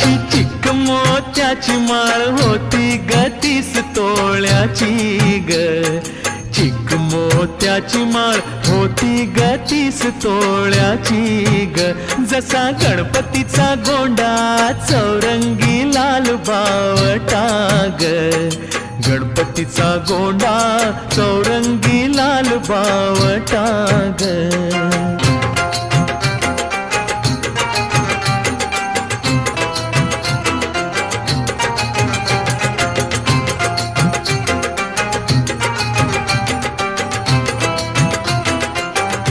अशी चिक मोत्याची माळ होती ग 30 तोळ्याची ग. चिक मोत्याची माळ होती ग 30 तोळ्याची ग. जसा गणपतीचा गोंडा चौरंगी लाल बावटा ग. गणपतीचा गोंडा चौरंगी लाल बावटा ग.